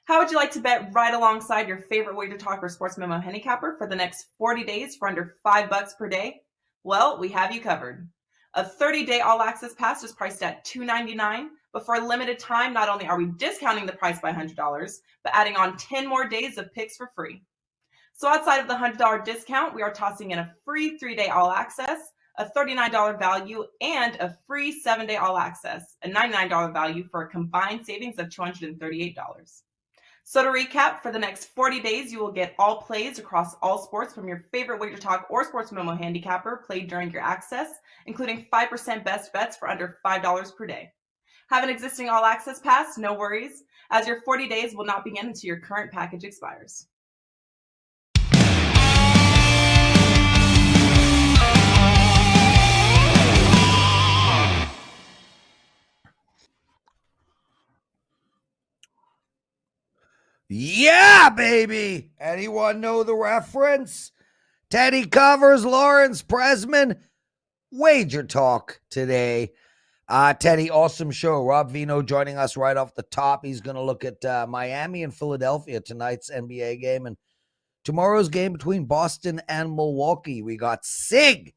How would you like to bet right alongside your favorite WagerTalk or Sports Memo handicapper for the next 40 days for under $5 per day? Well, we have you covered. A 30-day all-access pass is priced at $2.99, but for a limited time, not only are we discounting the price by $100, but adding on 10 more days of picks for free. So outside of the $100 discount, we are tossing in a free 3-day all-access, a $39 value, and a free 7-day all-access, a $99 value for a combined savings of $238. So to recap, for the next 40 days, you will get all plays across all sports from your favorite WagerTalk or Sports Memo handicapper played during your access, including 5% best bets for under $5 per day. Have an existing all-access pass? No worries, as your 40 days will not begin until your current package expires. Yeah, baby. Anyone know the reference? Teddy covers Lawrence Presman. WagerTalk Today. Teddy, awesome show. Rob Veno joining us right off the top. He's going to look at Miami and Philadelphia, tonight's NBA game, and tomorrow's game between Boston and Milwaukee. We got Sig,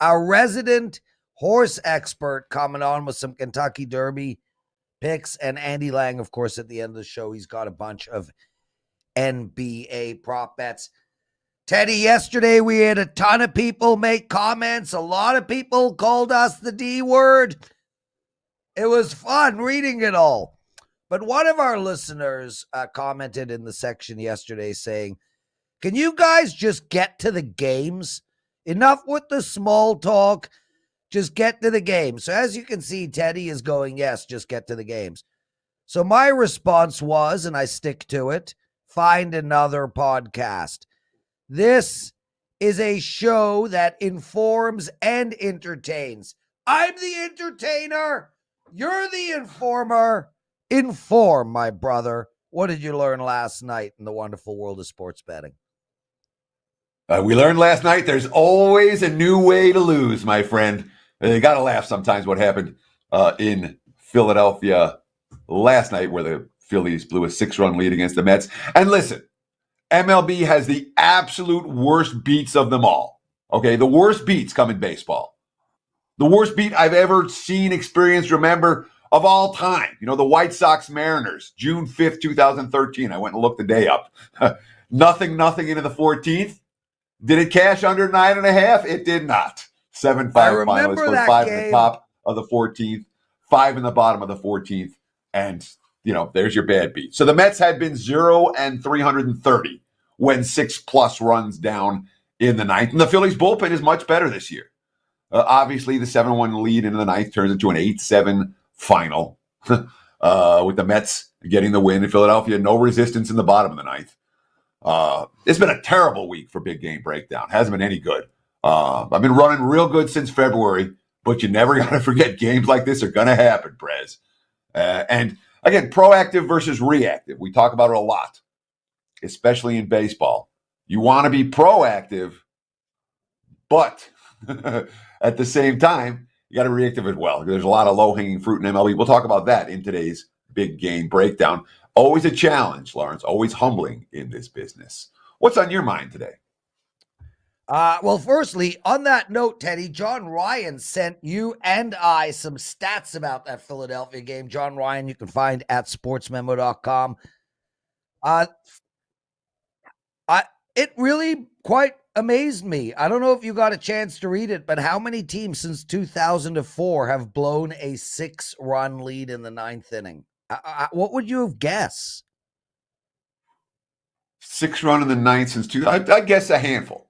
our resident horse expert, coming on with some Kentucky Derby picks, and Andy Lang, of course, at the end of the show. He's got a bunch of NBA prop bets. Teddy, yesterday we had a ton of people make comments. A lot of people called us the D word. It was fun reading it all. But one of our listeners commented in the section yesterday saying, can you guys just get to the games? Enough with the small talk. Just get to the game. So as you can see, Teddy is going, yes, just get to the games. So my response was, and I stick to it, find another podcast. This is a show that informs and entertains. I'm the entertainer. You're the informer. Inform, my brother. What did you learn last night in the wonderful world of sports betting? We learned last night there's always a new way to lose, my friend. You got to laugh sometimes what happened in Philadelphia last night where the Phillies blew a 6-run lead against the Mets. And listen, MLB has the absolute worst beats of them all. Okay, the worst beats come in baseball. The worst beat I've ever seen, experienced, remember of all time. You know, the White Sox Mariners, June 5th, 2013. I went and looked the day up. nothing into the 14th. Did it cash under 9.5? It did not. 7-5 final. It scored 5 at the top of the 14th, 5 in the bottom of the 14th, and there's your bad beat. So the Mets had been 0-330 when 6+ runs down in the ninth, and the Phillies bullpen is much better this year. Obviously, the 7-1 lead into the ninth turns into an 8-7 final with the Mets getting the win in Philadelphia. No resistance in the bottom of the ninth. It's been a terrible week for Big Game Breakdown. Hasn't been any good. I've been running real good since February, but you never got to forget games like this are going to happen, Prez. And again, proactive versus reactive. We talk about it a lot, especially in baseball. You want to be proactive, but at the same time, you got to reactive as well. There's a lot of low-hanging fruit in MLB. We'll talk about that in today's Big Game Breakdown. Always a challenge, Lawrence. Always humbling in this business. What's on your mind today? Well, firstly, on that note, Teddy, John Ryan sent you and I some stats about that Philadelphia game. John Ryan, you can find at sportsmemo.com. It really quite amazed me. I don't know if you got a chance to read it, but how many teams since 2004 have blown a 6-run lead in the ninth inning? What would you have guessed? 6-run in the ninth since I guess a handful.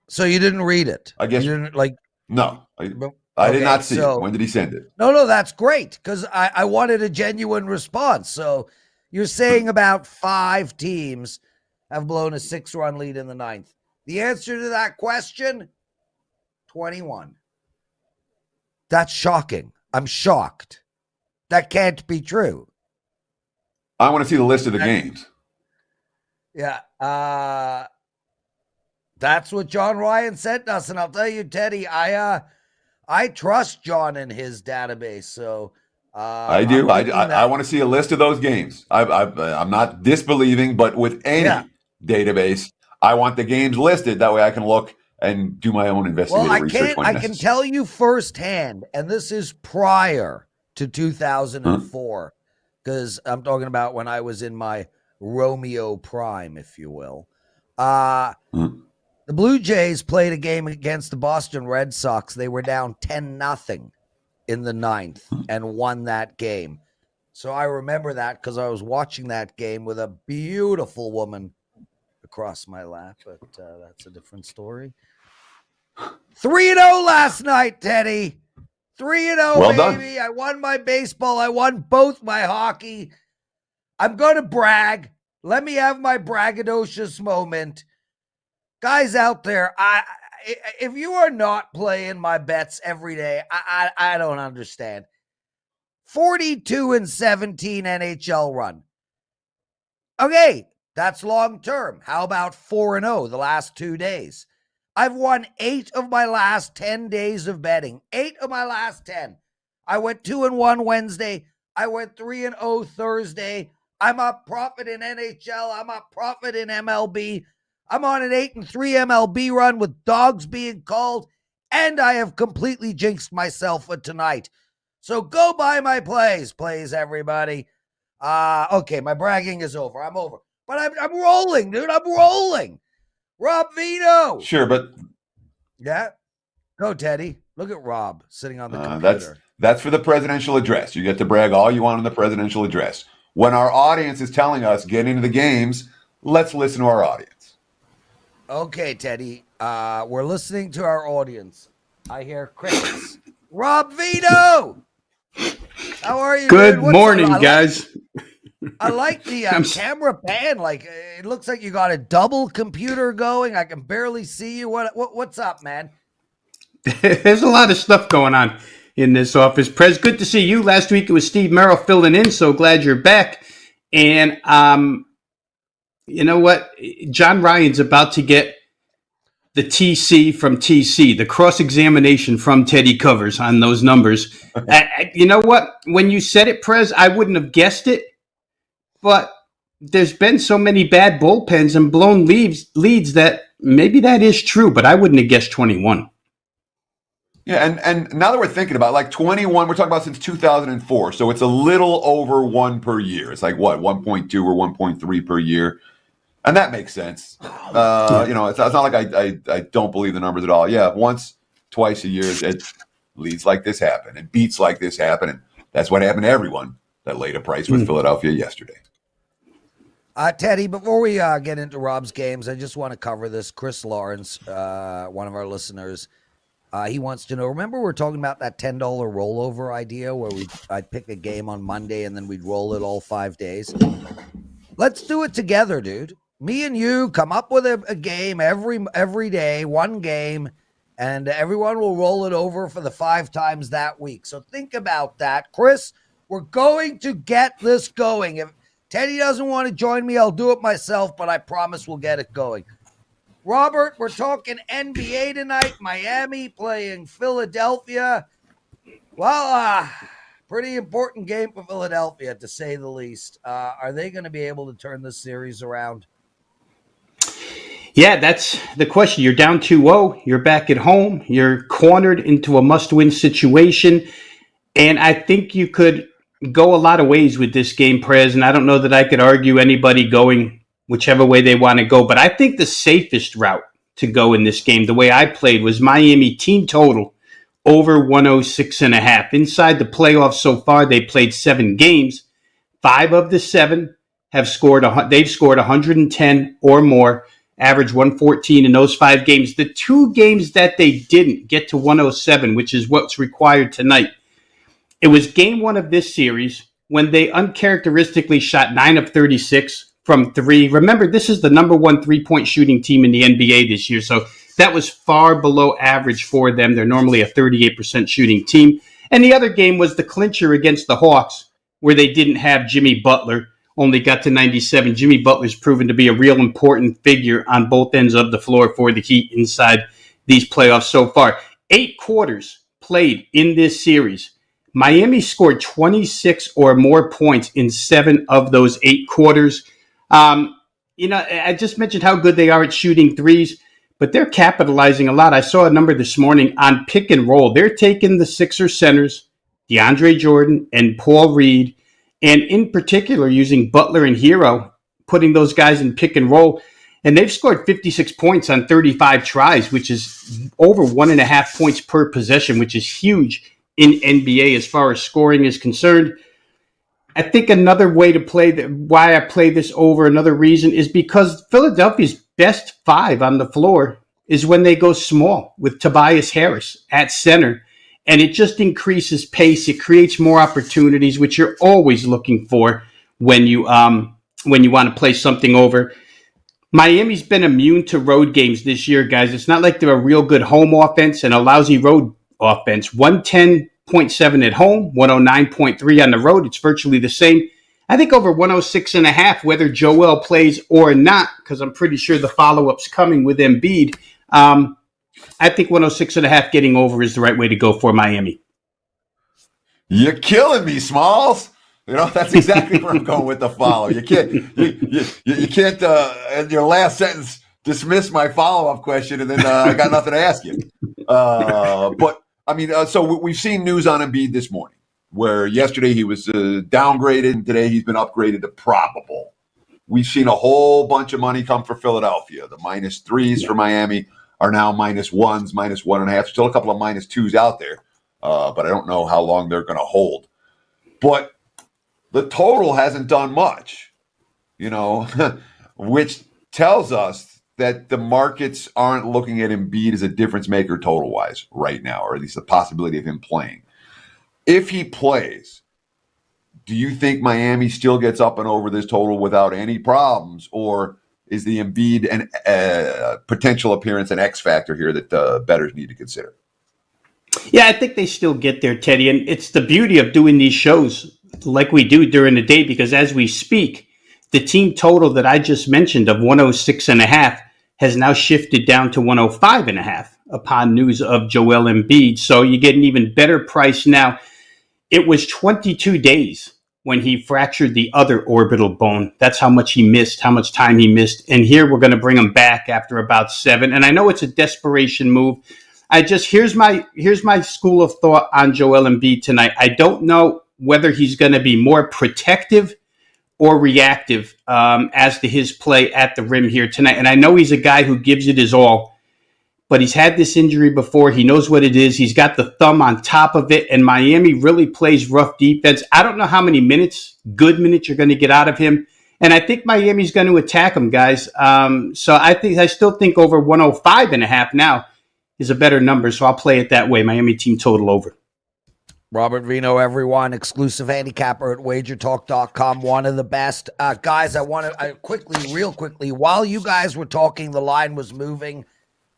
So you didn't read it? I guess you didn't No, I did not see it. When did he send it? No, that's great because I wanted a genuine response. So you're saying about 5 teams have blown a 6-run lead in the ninth. The answer to that question, 21. That's shocking. I'm shocked. That can't be true. I want to see the list of the games. Yeah. That's what John Ryan sent us, and I'll tell you, Teddy, I trust John and his database. So I do. I'm thinking I want to see a list of those games. I'm not disbelieving, but with any database, I want the games listed. That way I can look and do my own investigative research when I necessary. can tell you firsthand, and this is prior to 2004, because I'm talking about when I was in my Romeo prime, if you will. The Blue Jays played a game against the Boston Red Sox. They were down 10-0 in the ninth and won that game. So I remember that because I was watching that game with a beautiful woman across my lap, but that's a different story. 3-0 last night, Teddy. 3-0, Well baby. done. I won my baseball. I won both my hockey. I'm going to brag. Let me have my braggadocious moment. Guys out there, if you are not playing my bets every day, I don't understand. 42-17 NHL run. Okay, that's long term. How about 4-0 the last 2 days? I've won 8 of my last 10 days of betting. 8 of my last 10. I went 2-1 Wednesday. I went 3-0 Thursday. I'm up profit in NHL. I'm up profit in MLB. I'm on an 8-3 MLB run with dogs being called, and I have completely jinxed myself for tonight. So go buy my plays, everybody. Okay, my bragging is over. I'm over. But I'm rolling, dude. I'm rolling. Rob Veno. Sure, but Yeah. Go, Teddy. Look at Rob sitting on the computer. that's for the presidential address. You get to brag all you want on the presidential address. When our audience is telling us get into the games, let's listen to our audience. Okay, Teddy. We're listening to our audience. I hear crickets. Rob Veno. How are you? Good dude? morning, guys. I like the camera pan. Like it looks like you got a double computer going. I can barely see you. What's up, man? There's a lot of stuff going on in this office. Prez, good to see you. Last week it was Steve Merrill filling in. So glad you're back. And you know what? John Ryan's about to get the TC from TC, the cross-examination from Teddy Covers on those numbers. You know what? When you said it, Prez, I wouldn't have guessed it. But there's been so many bad bullpens and blown leads that maybe that is true, but I wouldn't have guessed 21. Yeah, and now that we're thinking about it, like 21, we're talking about since 2004, so it's a little over 1 per year. It's like what, 1.2 or 1.3 per year, and that makes sense. You know, it's not like I don't believe the numbers at all. Yeah, once, twice a year, it leads like this happen, and beats like this happen, and that's what happened to everyone that laid a price with Philadelphia yesterday. Teddy, before we get into Rob's games, I just want to cover this. Chris Lawrence, one of our listeners, he wants to know, remember we're talking about that $10 rollover idea where I'd pick a game on Monday and then we'd roll it all 5 days? Let's do it together, dude. Me and you come up with a game every day, one game, and everyone will roll it over for the 5 times that week. So think about that. Chris, we're going to get this going. If Teddy doesn't want to join me, I'll do it myself, but I promise we'll get it going. Robert, we're talking NBA tonight. Miami playing Philadelphia. Well, pretty important game for Philadelphia, to say the least. Are they going to be able to turn this series around? Yeah, that's the question. You're down 2-0. You're back at home. You're cornered into a must-win situation. And I think you could go a lot of ways with this game, Prez, and I don't know that I could argue anybody going whichever way they want to go. But I think the safest route to go in this game, the way I played, was Miami team total over 106.5. Inside the playoffs so far, they played 7 games. 5 of the 7 have scored. They've scored 110 or more, average 114 in those 5 games. The 2 games that they didn't get to 107, which is what's required tonight, it was game 1 of this series when they uncharacteristically shot 9 of 36 from 3. Remember, this is the number 1 3-point shooting team in the NBA this year, so that was far below average for them. They're normally a 38% shooting team. And the other game was the clincher against the Hawks, where they didn't have Jimmy Butler, only got to 97. Jimmy Butler's proven to be a real important figure on both ends of the floor for the Heat inside these playoffs so far. 8 quarters played in this series. Miami scored 26 or more points in 7 of those 8 quarters. I just mentioned how good they are at shooting threes, but they're capitalizing a lot. I saw a number this morning on pick and roll. They're taking the Sixers centers, DeAndre Jordan and Paul Reed, and in particular using Butler and Hero, putting those guys in pick and roll. And they've scored 56 points on 35 tries, which is over 1.5 points per possession, which is huge in NBA as far as scoring is concerned. I think another way to play why I play this over, another reason, is because Philadelphia's best 5 on the floor is when they go small with Tobias Harris at center. And it just increases pace. It creates more opportunities, which you're always looking for when you want to play something over. Miami's been immune to road games this year, guys. It's not like they're a real good home offense and a lousy road offense. 110.7 at home, 109.3 on the road. It's virtually the same. I think over 106.5, whether Joel plays or not, because I'm pretty sure the follow-up's coming with Embiid. I think 106.5 getting over is the right way to go for Miami. You're killing me, Smalls. That's exactly where I'm going with the follow. You can't in your last sentence dismiss my follow-up question, and then I got nothing to ask you. So we've seen news on Embiid this morning, where yesterday he was downgraded, and today he's been upgraded to probable. We've seen a whole bunch of money come for Philadelphia. The -3s for Miami are now -1s, -1.5. Still a couple of -2s out there, but I don't know how long they're going to hold. But the total hasn't done much, which tells us that the markets aren't looking at Embiid as a difference maker total-wise right now, or at least the possibility of him playing. If he plays, do you think Miami still gets up and over this total without any problems, or is the Embiid and potential appearance an X factor here that bettors need to consider? Yeah, I think they still get there, Teddy, and it's the beauty of doing these shows like we do during the day, because as we speak, the team total that I just mentioned of 106.5 has now shifted down to 105.5 upon news of Joel Embiid. So you get an even better price now. It was 22 days when he fractured the other orbital bone. That's how much he missed, how much time he missed. And here we're going to bring him back after about 7. And I know it's a desperation move. Here's my school of thought on Joel Embiid tonight. I don't know whether he's going to be more protective or reactive as to his play at the rim here tonight. And I know he's a guy who gives it his all, but he's had this injury before. He knows what it is. He's got the thumb on top of it, and Miami really plays rough defense. I don't know how many good minutes you're going to get out of him, and I think Miami's going to attack him, guys. So I still think over 105.5 now is a better number, so I'll play it that way. Miami team total over. Robert Veno, everyone, exclusive handicapper at WagerTalk.com, one of the best. Guys, real quickly, while you guys were talking, the line was moving.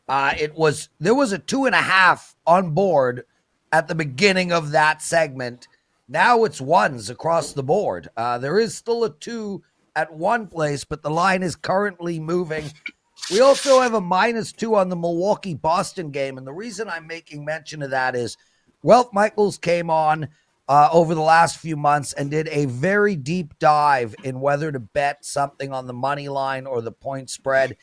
There was a 2.5 on board at the beginning of that segment. Now it's 1s across the board. There is still a 2 at one place, but the line is currently moving. We also have a -2 on the Milwaukee-Boston game, and the reason I'm making mention of that is Wealth Michaels came on over the last few months and did a very deep dive in whether to bet something on the money line or the point spread.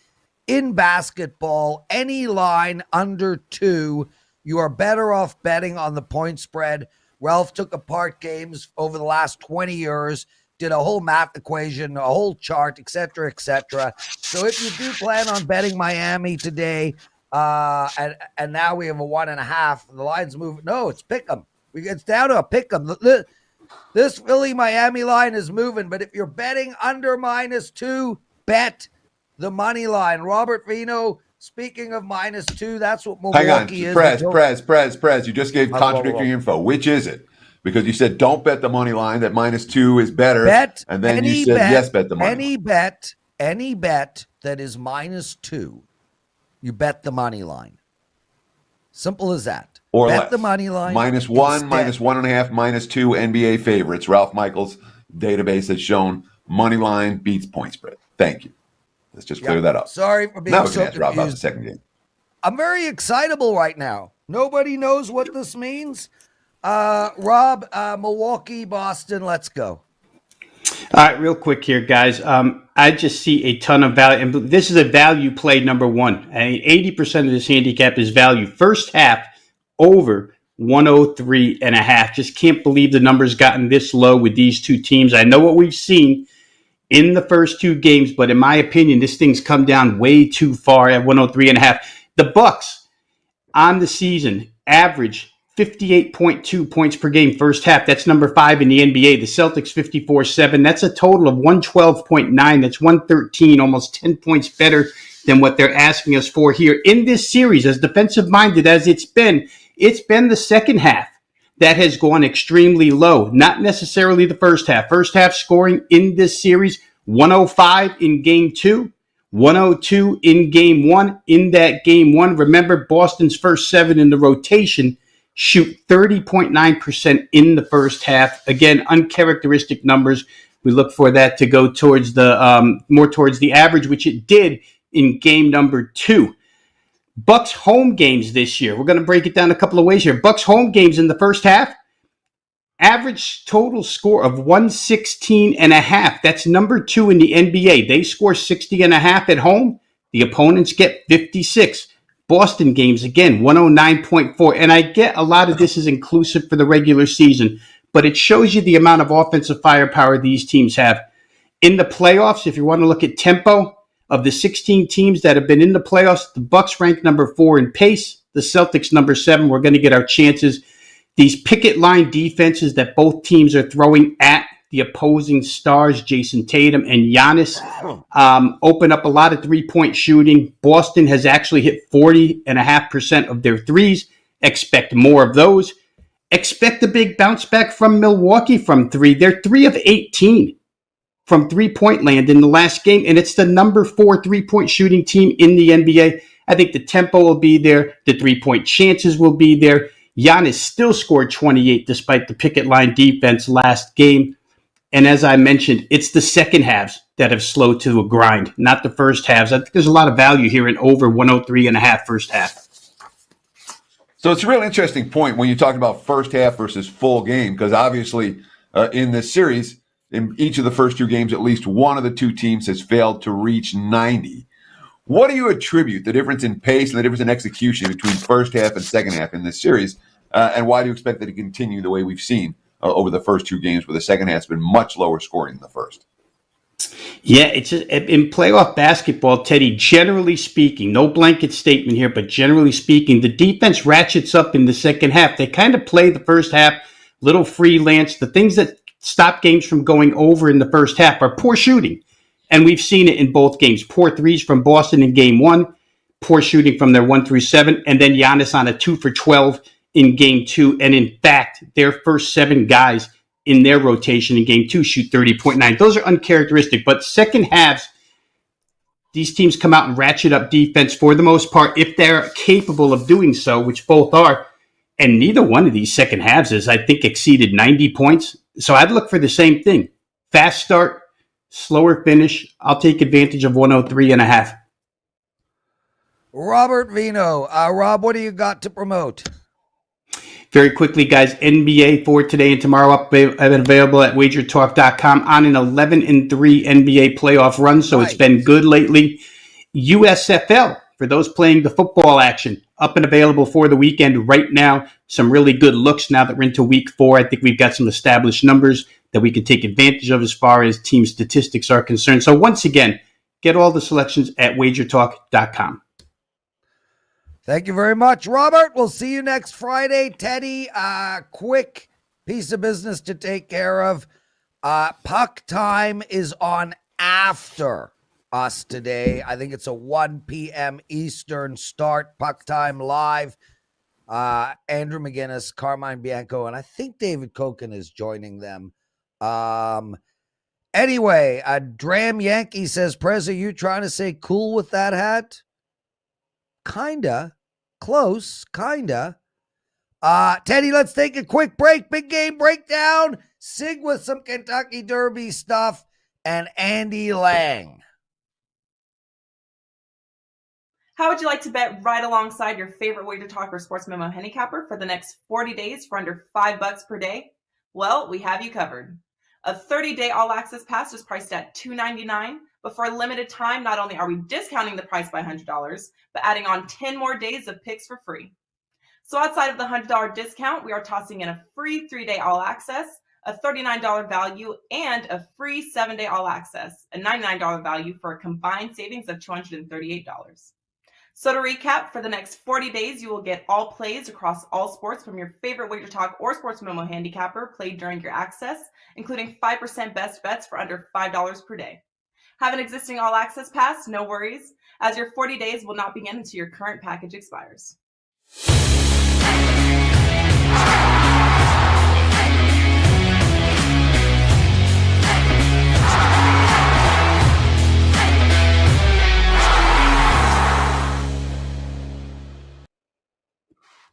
In basketball, any line under 2, you are better off betting on the point spread. Ralph took apart games over the last 20 years, did a whole math equation, a whole chart, et cetera, et cetera. So if you do plan on betting Miami today, and now we have a 1.5, the line's moving. No, it's pick 'em. It's down to a pick 'em. This Philly-Miami line is moving, but if you're betting under -2, bet the money line. Robert Veno, speaking of -2, that's what Milwaukee is. Prez, you just gave contradictory info. Which is it? Because you said don't bet the money line, that -2 is better. And then you said yes, bet the money line. Any bet that is -2, you bet the money line. Simple as that. Or bet less. the money line. -1, -1.5, -2 NBA favorites. Ralph Michaels' database has shown money line beats point spread. Thank you. Let's just clear that up. Sorry for being now we so can ask Rob about the confused. second game. I'm very excitable right now. Nobody knows what this means, Rob, Milwaukee, Boston, let's go. All right, real quick here, guys. I just see a ton of value, and this is a value play number one. 80% of this handicap is value. First half over 103.5. Just can't believe the number's gotten this low with these two teams. I know what we've seen in the first two games, but in my opinion, this thing's come down way too far at 103.5. The Bucks on the season average 58.2 points per game first half. That's number 5 in the NBA. The Celtics 54.7. That's a total of 112.9. That's 113, almost 10 points better than what they're asking us for here in this series. As defensive minded as it's been the second half that has gone extremely low, not necessarily the first half. First half scoring in this series, 105 in game 2, 102 in game 1. In that game 1, remember Boston's first 7 in the rotation shoot 30.9% in the first half. Again, uncharacteristic numbers. We look for that to go towards the more towards the average, which it did in game number 2. Bucks home games this year. We're going to break it down a couple of ways here. Bucks home games in the first half, average total score of 116.5. That's number 2 in the NBA. They score 60.5 at home. The opponents get 56. Boston games, again, 109.4. And I get a lot of this is inclusive for the regular season, but it shows you the amount of offensive firepower these teams have. In the playoffs, if you want to look at tempo, of the 16 teams that have been in the playoffs, the Bucks rank number 4 in pace, the Celtics number 7. We're going to get our chances. These picket line defenses that both teams are throwing at the opposing stars, Jason Tatum and Giannis, open up a lot of three-point shooting. Boston has actually hit 40.5% of their threes. Expect more of those. Expect a big bounce back from Milwaukee from 3. They're 3 of 18 from three-point land in the last game, and it's the number 4 three-point shooting team in the NBA. I think the tempo will be there. The three-point chances will be there. Giannis still scored 28 despite the picket line defense last game. And as I mentioned, it's the second halves that have slowed to a grind, not the first halves. I think there's a lot of value here in over 103.5 first half. So it's a real interesting point when you talk about first half versus full game, because obviously in this series, in each of the first 2 games, at least one of the 2 teams has failed to reach 90. What do you attribute the difference in pace and the difference in execution between first half and second half in this series? And why do you expect that to continue the way we've seen over the first 2 games, where the second half's been much lower scoring than the first? Yeah, it's just, in playoff basketball, Teddy, generally speaking, no blanket statement here, but generally speaking, the defense ratchets up in the second half. They kind of play the first half, little freelance. The things that stop games from going over in the first half are poor shooting. And we've seen it in both games. Poor threes from Boston in game 1, poor shooting from their 1 through 7, and then Giannis on a 2 for 12 in game 2. And in fact, their first 7 guys in their rotation in game 2 shoot 30.9. Those are uncharacteristic, but second halves, these teams come out and ratchet up defense for the most part, if they're capable of doing so, which both are. And neither one of these second halves has, I think, exceeded 90 points. So I'd look for the same thing. Fast start, slower finish. I'll take advantage of 103.5. Robert Veno. Rob, what do you got to promote? Very quickly, guys, NBA for today and tomorrow up available at WagerTalk.com on an 11-3 NBA playoff run, so It's been good lately. USFL, for those playing the football action, up and available for the weekend right now. Some really good looks now that we're into week 4. I think we've got some established numbers that we can take advantage of as far as team statistics are concerned. So once again, get all the selections at WagerTalk.com. Thank you very much, Robert. We'll see you next Friday. Teddy, quick piece of business to take care of. Puck time is on after us today. I think it's a 1 p.m. Eastern start. Puck time live. Andrew McGinnis, Carmine Bianco, and I think David Koken is joining them. Anyway, Dram Yankee says, Prez, are you trying to say cool with that hat? Kinda. Close. Kinda. Teddy, let's take a quick break. Big game breakdown. Sig with some Kentucky Derby stuff. And Andy Lang. How would you like to bet right alongside your favorite WagerTalk or Sports Memo handicapper for the next 40 days for under $5 per day? Well, we have you covered. A 30-day all-access pass is priced at $2.99, but for a limited time, not only are we discounting the price by $100, but adding on 10 more days of picks for free. So outside of the $100 discount, we are tossing in a free 3-day all-access, a $39 value, and a free 7-day all-access, a $99 value for a combined savings of $238. So to recap, for the next 40 days, you will get all plays across all sports from your favorite WagerTalk or Sports Memo handicapper played during your access, including 5% best bets for under $5 per day. Have an existing all-access pass? No worries, as your 40 days will not begin until your current package expires.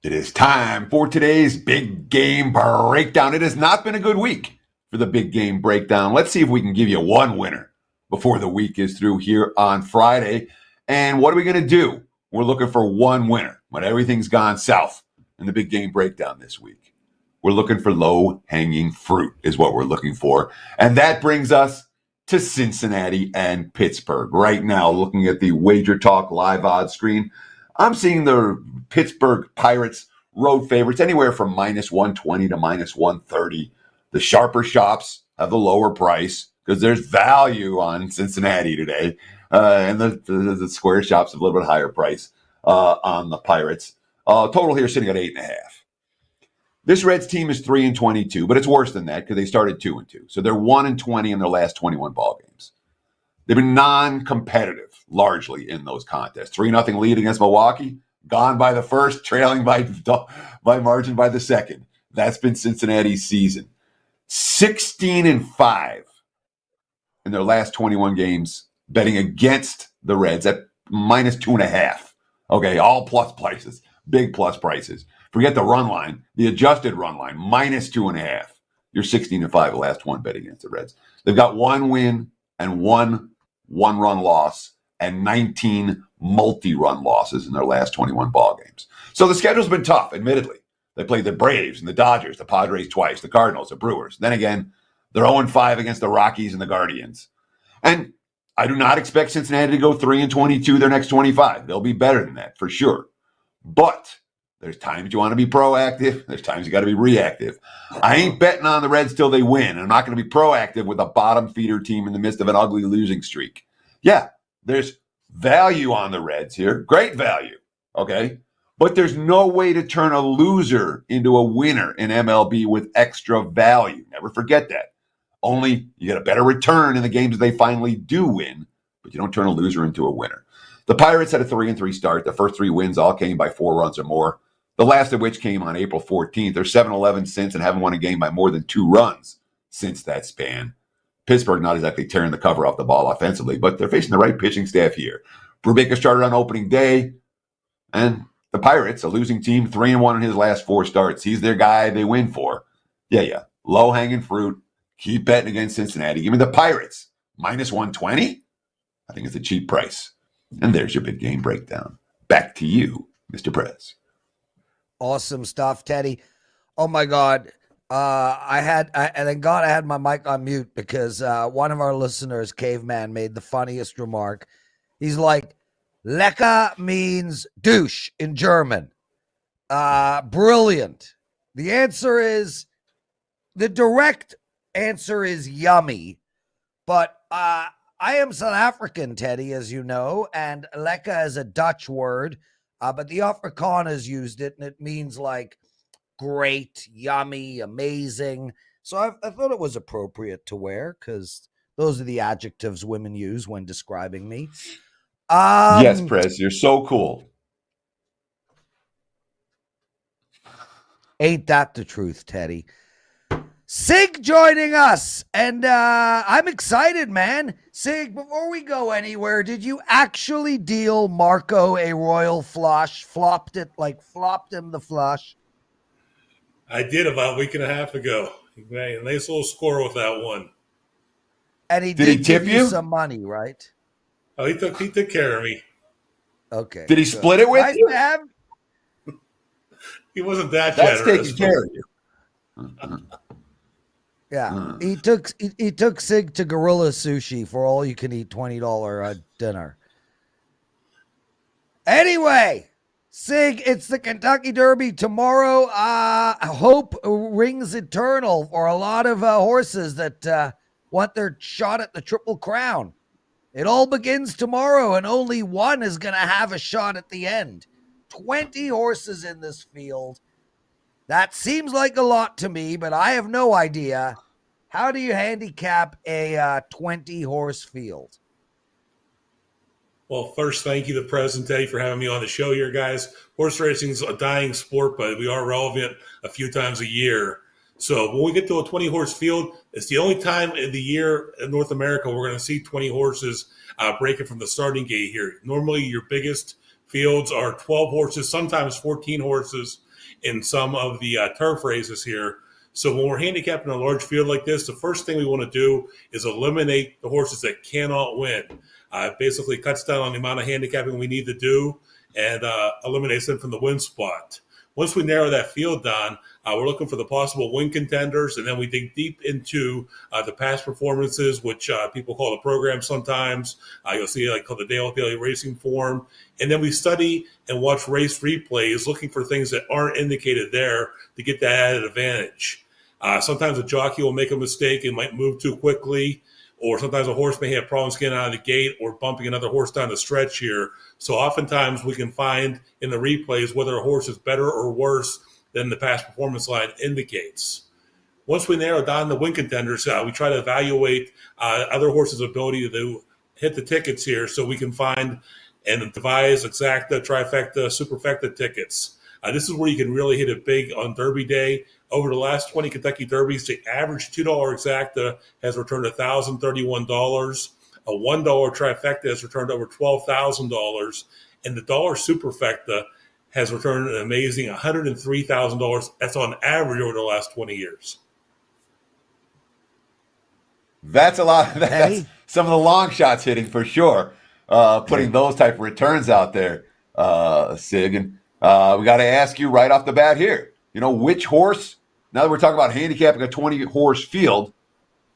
It is time for today's big game breakdown. It has not been a good week for the big game breakdown. Let's see if we can give you one winner before the week is through here on Friday. And what are we going to do? We're looking for one winner when everything's gone south in the big game breakdown this week. We're looking for low-hanging fruit is what we're looking for. And that brings us to Cincinnati and Pittsburgh. Right now, looking at the WagerTalk live odds screen, I'm seeing the Pittsburgh Pirates road favorites anywhere from minus 120 to minus 130. The sharper shops have the lower price because there's value on Cincinnati today. And the square shops have a little bit higher price on the Pirates. Total here sitting at 8.5. This Reds team is 3-22, but it's worse than that because they started 2-2. So they're 1-20 in their last 21 ball games. They've been non-competitive largely in those contests. 3-0 lead against Milwaukee, gone by the first, trailing by margin by the second. That's been Cincinnati's season. 16-5 in their last 21 games, betting against the Reds at minus 2.5. Okay, all plus prices, big plus prices. Forget the run line, the adjusted run line, minus 2.5. You're 16-5 the last one bet against the Reds. They've got one win and one one-run loss and 19 multi-run losses in their last 21 ball games. So the schedule's been tough, admittedly. They played the Braves and the Dodgers, the Padres twice, the Cardinals, the Brewers. Then again, they're 0-5 against the Rockies and the Guardians. And I do not expect Cincinnati to go 3-22 their next 25. They'll be better than that, for sure. But there's times you want to be proactive. There's times you got to be reactive. I ain't betting on the Reds till they win. I'm not going to be proactive with a bottom feeder team in the midst of an ugly losing streak. Yeah, there's value on the Reds here. Great value, okay? But there's no way to turn a loser into a winner in MLB with extra value. Never forget that. Only you get a better return in the games they finally do win, but you don't turn a loser into a winner. The Pirates had a 3-3 start. The first 3 wins all came by 4 runs or more. The last of which came on April 14th. They're 7-11 since and haven't won a game by more than 2 runs since that span. Pittsburgh not exactly tearing the cover off the ball offensively, but they're facing the right pitching staff here. Brubaker started on opening day, and the Pirates, a losing team, 3-1 in his last 4 starts. He's their guy they win for. Yeah. Low-hanging fruit. Keep betting against Cincinnati. Give me the Pirates. Minus 120? I think it's a cheap price. And there's your big game breakdown. Back to you, Mr. Prez. Awesome stuff, Teddy. Oh my God. I had my mic on mute because one of our listeners, Caveman, made the funniest remark. He's like, Lecker means douche in German. Brilliant. The direct answer is yummy, but I am South African, Teddy, as you know, and lekker is a Dutch word, but the Afrikaners used it, and it means like great, yummy, amazing. So I thought it was appropriate to wear because those are the adjectives women use when describing me. Yes, Prez, you're so cool. Ain't that the truth, Teddy? Sig joining us, and I'm excited, man. Sig, before we go anywhere, did you actually deal Marco a royal flush? Flopped him the flush? I did about a week and a half ago. He made a nice little score with that one. And he Did he did tip give you some money, right? Oh, he took care of me. Okay. Did he good. split it with Nice you? to have. He wasn't that That's generous. taking care of you. Yeah, he took Sig to Gorilla Sushi for all you can eat $20 dinner. Anyway, Sig, it's the Kentucky Derby tomorrow. Hope rings eternal for a lot of horses that want their shot at the Triple Crown. It all begins tomorrow, and only one is going to have a shot at the end. 20 horses in this field. That seems like a lot to me, but I have no idea. How do you handicap a 20-horse field? Well, first, thank you to Prez and Teddy for having me on the show here, guys. Horse racing is a dying sport, but we are relevant a few times a year. So when we get to a 20-horse field, it's the only time in the year in North America we're going to see 20 horses breaking from the starting gate here. Normally, your biggest fields are 12 horses, sometimes 14 horses in some of the turf races here. So when we're handicapping a large field like this, the first thing we want to do is eliminate the horses that cannot win. It basically cuts down on the amount of handicapping we need to do and eliminates them from the win spot. Once we narrow that field down, we're looking for the possible win contenders, and then we dig deep into the past performances, which people call the program sometimes. You'll see like called the daily racing form. And then we study and watch race replays, looking for things that aren't indicated there to get that added advantage. Sometimes a jockey will make a mistake and might move too quickly, or sometimes a horse may have problems getting out of the gate or bumping another horse down the stretch here. So oftentimes we can find in the replays whether a horse is better or worse than the past performance line indicates. Once we narrow down the win contenders, we try to evaluate other horses' ability to hit the tickets here so we can find and devise exacta, trifecta, superfecta tickets. This is where you can really hit it big on Derby Day. Over the last 20 Kentucky Derbies, the average $2 exacta has returned $1,031. A $1 trifecta has returned over $12,000. And the dollar superfecta has returned an amazing $103,000. That's on average over the last 20 years. That's a lot. That's some of the long shots hitting for sure. Putting those type of returns out there, Sig. And we got to ask you right off the bat here. You know, which horse, now that we're talking about handicapping a 20-horse field,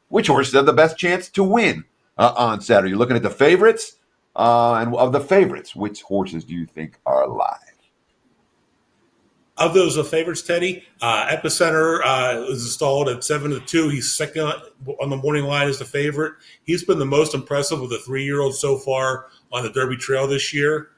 which horses have the best chance to win on Saturday? You're looking at the favorites, and of the favorites, which horses do you think are alive? Of those favorites, Teddy, Epicenter is installed at 7-2. He's second on the morning line as the favorite. He's been the most impressive of the 3-year-olds so far on the Derby Trail this year.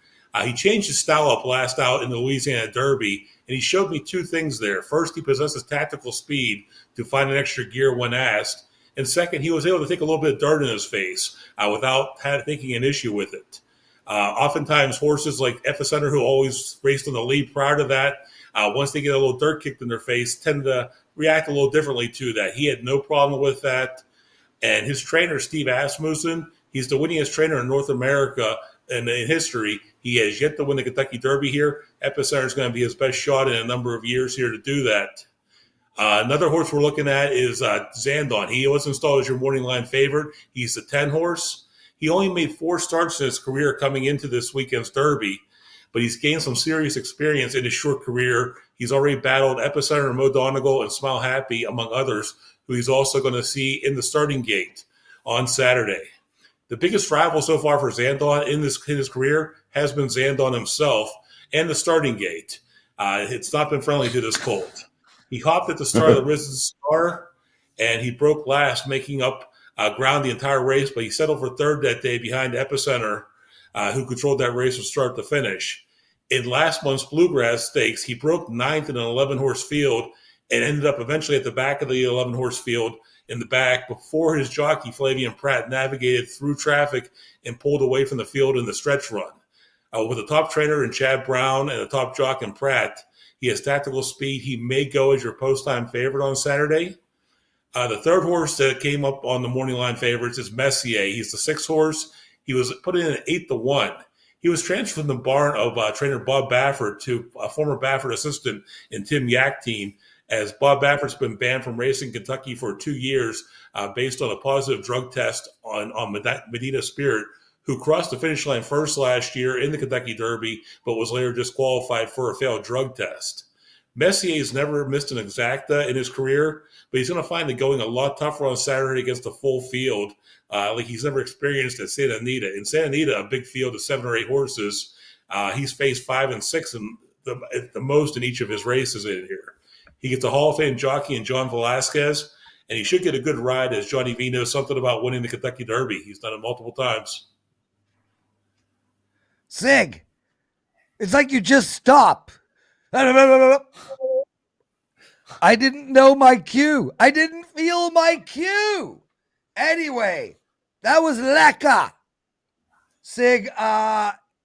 He changed his style up last out in the Louisiana Derby, and he showed me two things there. First, he possesses tactical speed to find an extra gear when asked. And second, he was able to take a little bit of dirt in his face without thinking an issue with it. Oftentimes, horses like Epicenter, who always raced on the lead prior to that, once they get a little dirt kicked in their face, tend to react a little differently to that. He had no problem with that. And his trainer, Steve Asmussen, he's the winningest trainer in North America in history. He has yet to win the Kentucky Derby here. Epicenter is going to be his best shot in a number of years here to do that. Another horse we're looking at is Zandon. He was installed as your morning line favorite. He's the 10 horse. He only made 4 starts in his career coming into this weekend's Derby, but he's gained some serious experience in his short career. He's already battled Epicenter and Mo Donegal and Smile Happy, among others, who he's also going to see in the starting gate on Saturday. The biggest rival so far for Zandon in his career has been Zandon himself and the starting gate. It's not been friendly to this colt. He hopped at the start of the Risen Star, and he broke last, making up ground the entire race, but he settled for third that day behind Epicenter, who controlled that race from start to finish. In last month's Bluegrass Stakes, he broke ninth in an 11-horse field and ended up eventually at the back of the 11-horse field in the back before his jockey, Flavian Pratt, navigated through traffic and pulled away from the field in the stretch run. With a top trainer in Chad Brown and a top jock in Pratt, he has tactical speed. He may go as your post-time favorite on Saturday. The third horse that came up on the morning line favorites is Messier. He's the 6th horse. He was put in at 8-1. He was transferred from the barn of trainer Bob Baffert to a former Baffert assistant in Tim Yachtine, as Bob Baffert's been banned from racing Kentucky for 2 years based on a positive drug test on Medina Spirit, who crossed the finish line first last year in the Kentucky Derby, but was later disqualified for a failed drug test. Messier's never missed an exacta in his career, but he's going to find it going a lot tougher on Saturday against a full field, like he's never experienced at Santa Anita. In Santa Anita, a big field of 7 or 8 horses, he's faced 5 and 6 at the most in each of his races in here. He gets a Hall of Fame jockey in John Velasquez, and he should get a good ride as Johnny Veno, something about winning the Kentucky Derby. He's done it multiple times. Sig, it's like you just stop. I didn't know my cue. I didn't feel my cue. Anyway, that was lekker. Sig,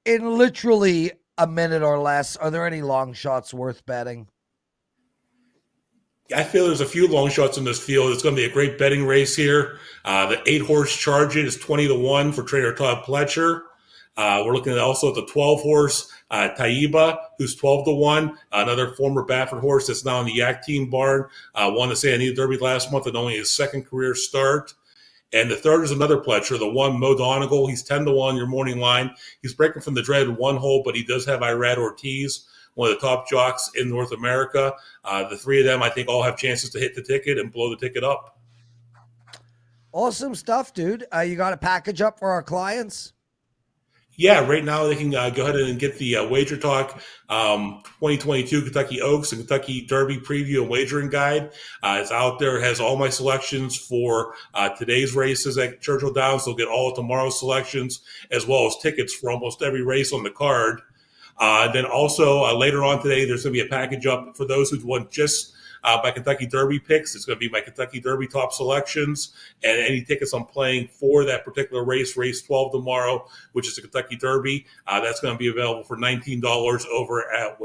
in literally a minute or less, are there any long shots worth betting? I feel there's a few long shots in this field. It's going to be a great betting race here. The 8-horse Charge It is 20-1 for trainer Todd Pletcher. We're looking at also at the 12-horse Taiba, who's 12-1, another former Baffert horse that's now in the Yak Team barn. Won the Santa Anita Derby last month and only his second career start. And the third is another Pletcher, the 1 Mo Donegal. He's 10-1, your morning line. He's breaking from the dreaded 1 hole, but he does have Irad Ortiz, one of the top jocks in North America. The 3 of them, I think, all have chances to hit the ticket and blow the ticket up. Awesome stuff, dude. You got a package up for our clients? Yeah, right now they can go ahead and get the WagerTalk 2022 Kentucky Oaks and Kentucky Derby preview and wagering guide. It's out there. It has all my selections for today's races at Churchill Downs. They'll get all of tomorrow's selections as well as tickets for almost every race on the card. Then also later on today, there's going to be a package up for those who want just my Kentucky Derby picks. It's going to be my Kentucky Derby top selections and any tickets I'm playing for that particular race 12 tomorrow, which is the Kentucky Derby. That's going to be available for $19 over at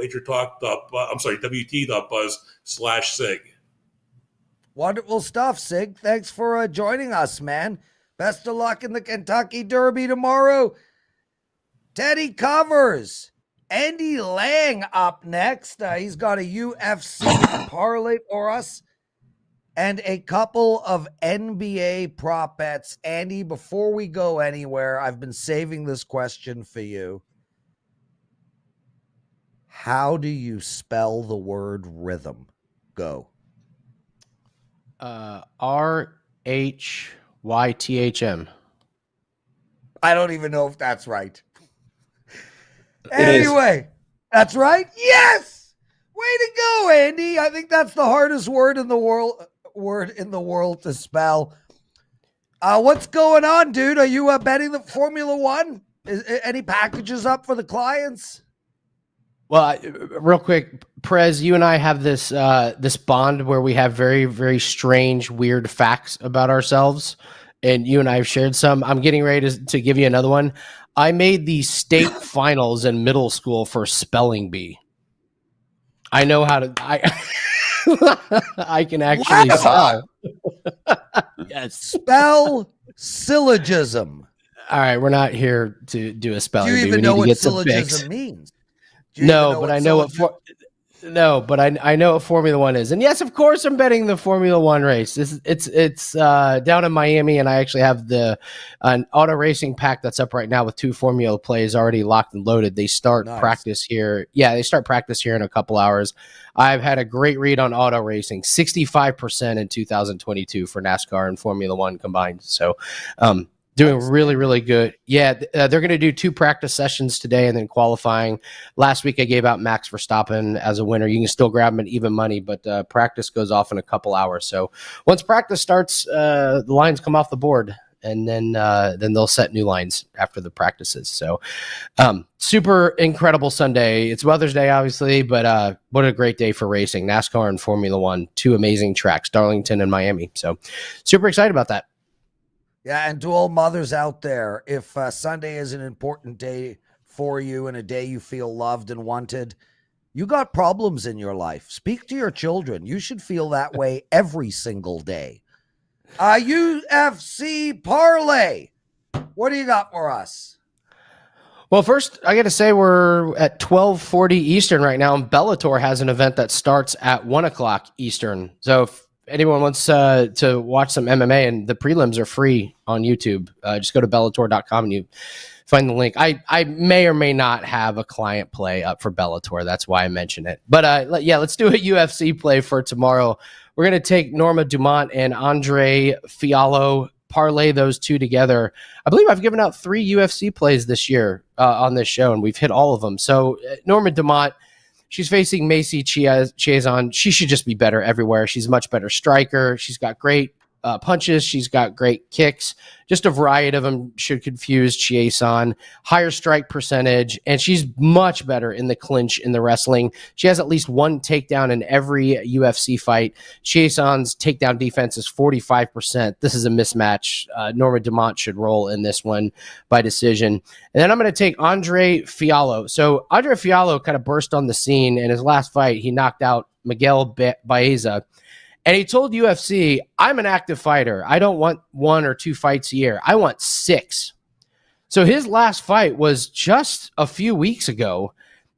WT.buzz/Sig. Wonderful stuff, Sig. Thanks for joining us, man. Best of luck in the Kentucky Derby tomorrow. Teddy covers. Andy Lang up next. He's got a UFC parlay for us and a couple of NBA prop bets. Andy, before we go anywhere, I've been saving this question for you. How do you spell the word rhythm? Go. RHYTHM. I don't even know if that's right. Anyway, that's right. Yes. Way to go, Andy. I think that's the hardest word in the world to spell. What's going on, dude? Are you betting the Formula One? Any packages up for the clients? Well, real quick, Prez, you and I have this this bond where we have very, very strange, weird facts about ourselves, and you and I have shared some. I'm getting ready to give you another one. I made the state finals in middle school for spelling bee. I know how to. I can actually spell. Yes, spell syllogism. All right, we're not here to do a spelling bee. Do you even know what syllogism means? No, but I know what. No, but I know what Formula One is, and yes, of course, I'm betting the Formula One race. It's down in Miami, and I actually have an auto racing pack that's up right now with 2 Formula plays already locked and loaded. They start practice here. Yeah, they start practice here in a couple hours. I've had a great read on auto racing, 65% in 2022 for NASCAR and Formula One combined. So, doing really, really good. Yeah, they're going to do 2 practice sessions today and then qualifying. Last week, I gave out Max Verstappen as a winner. You can still grab him at even money, but practice goes off in a couple hours. So once practice starts, the lines come off the board, and then they'll set new lines after the practices. So super incredible Sunday. It's Mother's Day, obviously, but what a great day for racing. NASCAR and Formula One, 2 amazing tracks, Darlington and Miami. So super excited about that. Yeah, and to all mothers out there, if Sunday is an important day for you and a day you feel loved and wanted, you got problems in your life. Speak to your children. You should feel that way every single day. UFC parlay. What do you got for us? Well, first, I got to say we're at 12:40 Eastern right now, and Bellator has an event that starts at 1 o'clock Eastern. So anyone wants to watch some MMA, and the prelims are free on YouTube, just go to Bellator.com and you find the link. I may or may not have a client play up for Bellator. That's why I mention it. But let's do a UFC play for tomorrow. We're going to take Norma Dumont and Andre Fiallo, parlay those two together. I believe I've given out 3 UFC plays this year on this show, and we've hit all of them. So Norma Dumont, she's facing Macy Chiasson. She should just be better everywhere. She's a much better striker. She's got great punches. She's got great kicks. Just a variety of them should confuse Chiasson. Higher strike percentage, and she's much better in the clinch in the wrestling. She has at least one takedown in every UFC fight. Chiasson's takedown defense is 45%. This is a mismatch. Norma Dumont should roll in this one by decision. And then I'm going to take Andre Fiallo. So Andre Fiallo kind of burst on the scene in his last fight. He knocked out Miguel Baeza. And he told UFC, I'm an active fighter. I don't want 1 or 2 fights a year. I want 6. So his last fight was just a few weeks ago,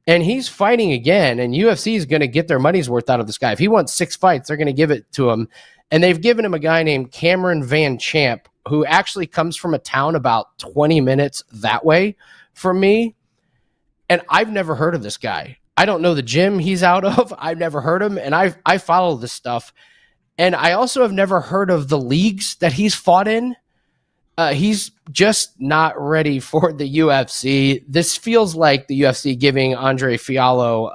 and he's fighting again. And UFC is going to get their money's worth out of this guy. If he wants 6 fights, they're going to give it to him. And they've given him a guy named Cameron Van Champ, who actually comes from a town about 20 minutes that way from me. And I've never heard of this guy. I don't know the gym he's out of. I've never heard him. And I follow this stuff. And I also have never heard of the leagues that he's fought in. He's just not ready for the UFC. This feels like the UFC giving Andre Fiallo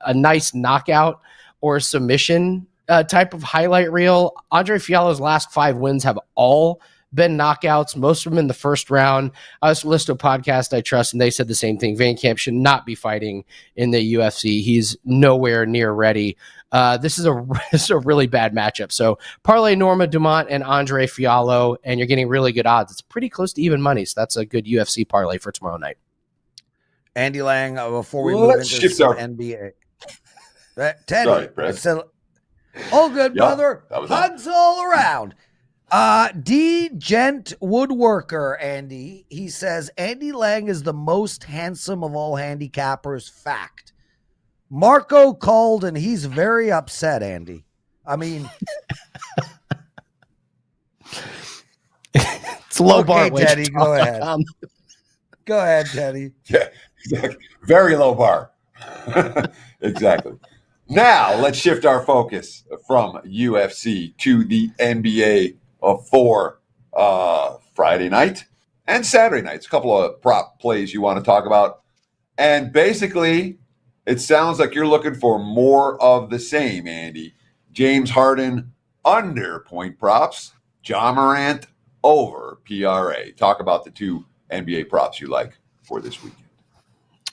a nice knockout or submission type of highlight reel. Andre Fiallo's last 5 wins have all been knockouts, most of them in the first round. I was listening to a podcast I trust, and they said the same thing. Van Camp should not be fighting in the UFC. He's nowhere near ready. This is a really bad matchup. So parlay Norma Dumont and Andre Fiallo, and you're getting really good odds. It's pretty close to even money, so that's a good UFC parlay for tomorrow night. Andy Lang, before we move into some NBA. Teddy, sorry, all good, brother. Hugs all around. D-Gent Woodworker, Andy. He says, Andy Lang is the most handsome of all handicappers. Fact. Marco called, and he's very upset, Andy. I mean... it's low bar. Teddy, go ahead. Go ahead, Teddy. Yeah, exactly. Very low bar. Exactly. Now, let's shift our focus from UFC to the NBA for Friday night and Saturday night. It's a couple of prop plays you want to talk about. And basically, it sounds like you're looking for more of the same, Andy. James Harden under point props, Ja Morant over PRA. Talk about the 2 NBA props you like for this weekend.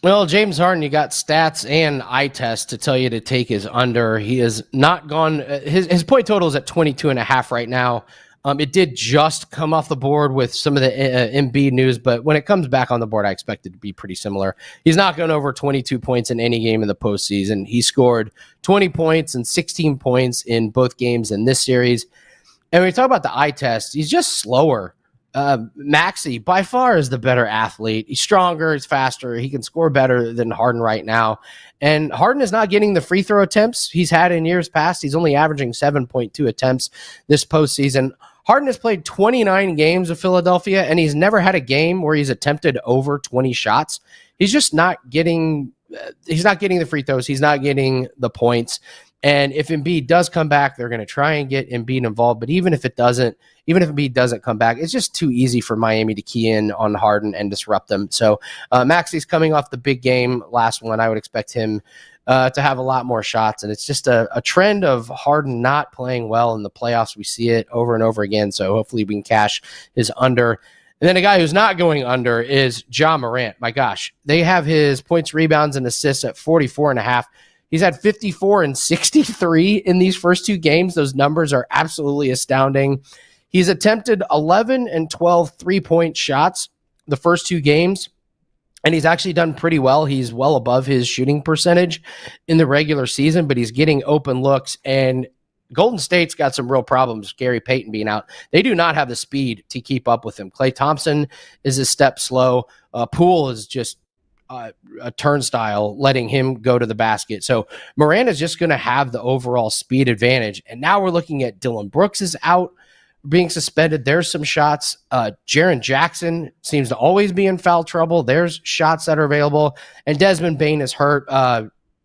Well, James Harden, you got stats and eye test to tell you to take his under. He has not gone. His point total is at 22.5 right now. It did just come off the board with some of the Embiid news, but when it comes back on the board, I expect it to be pretty similar. He's not going over 22 points in any game in the postseason. He scored 20 points and 16 points in both games in this series. And when we talk about the eye test, he's just slower. Maxey, by far, is the better athlete. He's stronger, he's faster, he can score better than Harden right now. And Harden is not getting the free throw attempts he's had in years past. He's only averaging 7.2 attempts this postseason. Harden has played 29 games with Philadelphia, and he's never had a game where he's attempted over 20 shots. He's just not getting the free throws. He's not getting the points. And if Embiid does come back, they're going to try and get Embiid involved. But even if Embiid doesn't come back, it's just too easy for Miami to key in on Harden and disrupt them. So Maxey's coming off the big game last one. I would expect him to have a lot more shots. And it's just a trend of Harden not playing well in the playoffs. We see it over and over again. So hopefully we can cash his under. And then a guy who's not going under is Ja Morant. My gosh, they have his points, rebounds, and assists at 44.5. He's had 54 and 63 in these first 2 games. Those numbers are absolutely astounding. He's attempted 11 and 12 3-point shots the first 2 games, and he's actually done pretty well. He's well above his shooting percentage in the regular season, but he's getting open looks, and Golden State's got some real problems, Gary Payton being out. They do not have the speed to keep up with him. Klay Thompson is a step slow. Poole is just a turnstile, letting him go to the basket. So Miranda's just going to have the overall speed advantage. And now we're looking at Dylan Brooks is out, being suspended. There's some shots. Jaren Jackson seems to always be in foul trouble. There's shots that are available. And Desmond Bane is hurt.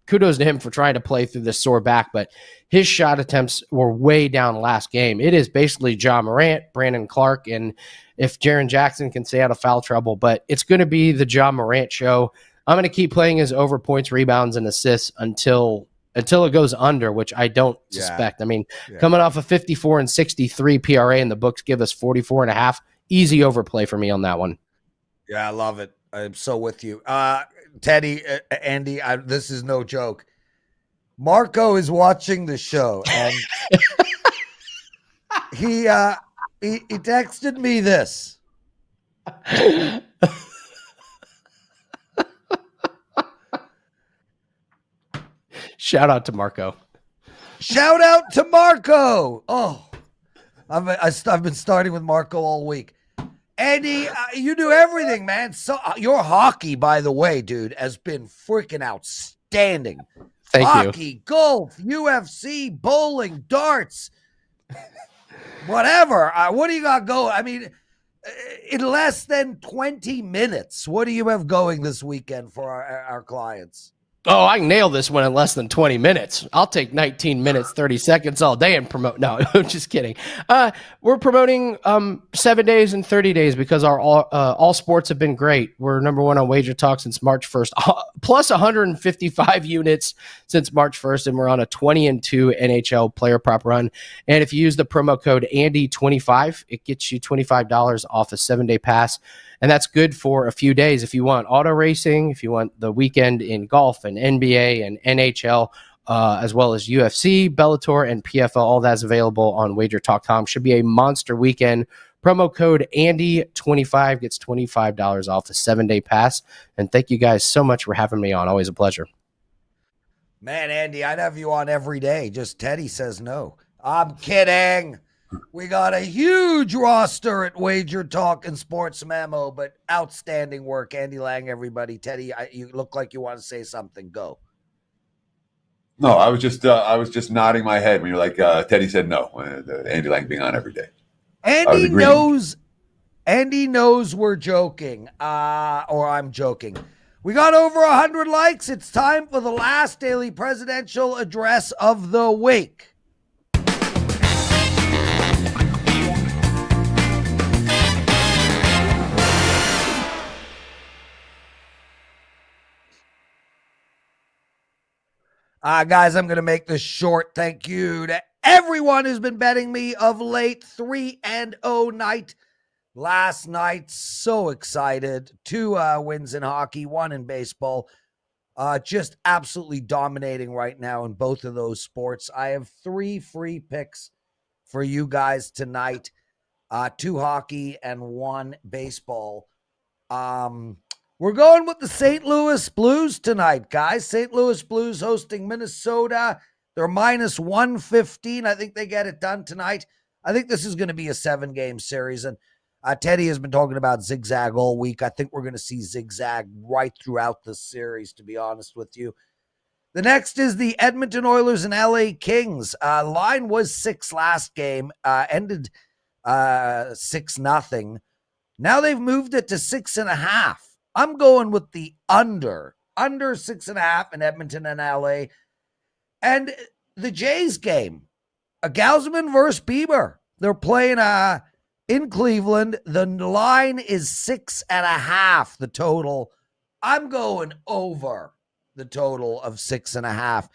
Kudos to him for trying to play through this sore back, but his shot attempts were way down last game. It is basically Ja Morant, Brandon Clark, and if Jaren Jackson can stay out of foul trouble, but it's going to be the Ja Morant show. I'm going to keep playing his over points, rebounds, and assists until it goes under, which I don't suspect. I mean, coming off a 54 and 63 PRA, and the books give us 44.5. Easy overplay for me on that one. Yeah, I love it. I'm so with you. Teddy, Andy, this is no joke. Marco is watching the show, and he texted me this. Shout out to Marco. Shout out to Marco. Oh, I've been starting with Marco all week. Andy, you do everything, man. So your hockey, by the way, dude, has been freaking outstanding. Thank hockey, you. golf, UFC, bowling, darts, whatever. What do you got going? I mean, in less than 20 minutes, what do you have going this weekend for our clients? Oh, I can nail this one in less than 20 minutes. I'll take 19 minutes, 30 seconds all day and promote. No, I'm just kidding. We're promoting 7 days and 30 days because our all sports have been great. We're number one on WagerTalk since March 1st, plus 155 units since March 1st, and we're on a 20-2 NHL player prop run. And if you use the promo code Andy25, it gets you $25 off a 7-day pass. And that's good for a few days if you want auto racing, if you want the weekend in golf and NBA and NHL, as well as UFC, Bellator, and PFL. All that's available on WagerTalk.com. Should be a monster weekend. Promo code Andy25 gets $25 off the 7-day pass. And thank you guys so much for having me on. Always a pleasure. Man, Andy, I'd have you on every day. Just Teddy says no. I'm kidding. We got a huge roster at Wager Talk and Sports Memo, but outstanding work. Andy Lang, everybody. Teddy, you look like you want to say something. Go. No, I was just nodding my head when you're like, Teddy said no. Andy Lang being on every day. Andy knows we're joking, or I'm joking. We got over 100 likes. It's time for the last daily presidential address of the week. Guys, I'm going to make this short. Thank you to everyone who's been betting me of late. 3-0 night last night. So excited. 2 wins in hockey, 1 in baseball. Just absolutely dominating right now in both of those sports. I have 3 free picks for you guys tonight. 2 hockey and 1 baseball. We're going with the St. Louis Blues tonight, guys. St. Louis Blues hosting Minnesota. They're minus 115. I think they get it done tonight. I think this is going to be a 7-game series. And Teddy has been talking about zigzag all week. I think we're going to see zigzag right throughout the series, to be honest with you. The next is the Edmonton Oilers and LA Kings. Line was 6 last game, ended 6-0. Now they've moved it to 6.5. I'm going with the under 6.5 in Edmonton and LA. And the Jays game, a Gausman versus Bieber. They're playing in Cleveland. The line is 6.5, the total. I'm going over the total of 6.5.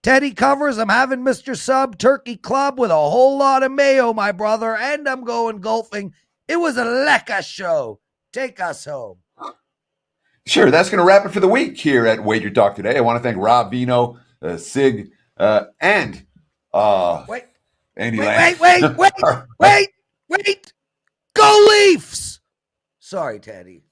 Teddy covers. I'm having Mr. Sub Turkey Club with a whole lot of mayo, my brother. And I'm going golfing. It was a lekker show. Take us home. Sure, that's going to wrap it for the week here at Wager Talk Today. I want to thank Rob, Veno, Sig, and Andy Lang. Wait. Go Leafs! Sorry, Teddy.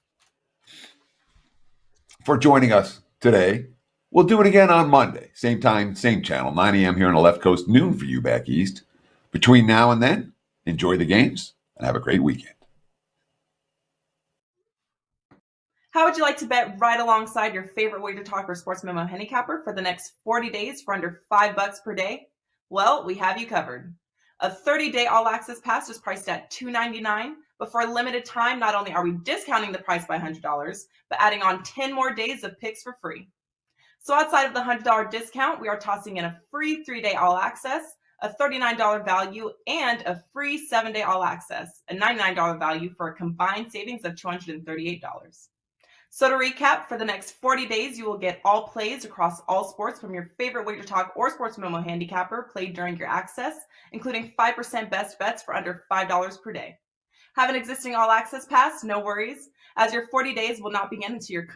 For joining us today. We'll do it again on Monday. Same time, same channel, 9 a.m. here on the left coast, noon for you back east. Between now and then, enjoy the games and have a great weekend. How would you like to bet right alongside your favorite WagerTalk or Sports Memo handicapper for the next 40 days for under $5 per day? Well, we have you covered. A 30-day all-access pass is priced at $2.99, but for a limited time, not only are we discounting the price by $100, but adding on 10 more days of picks for free. So outside of the $100 discount, we are tossing in a free 3-day all-access, a $39 value, and a free 7-day all-access, a $99 value for a combined savings of $238. So to recap, for the next 40 days, you will get all plays across all sports from your favorite WagerTalk or Sports Memo handicapper played during your access, including 5% best bets for under $5 per day. Have an existing all-access pass? No worries, as your 40 days will not begin until your current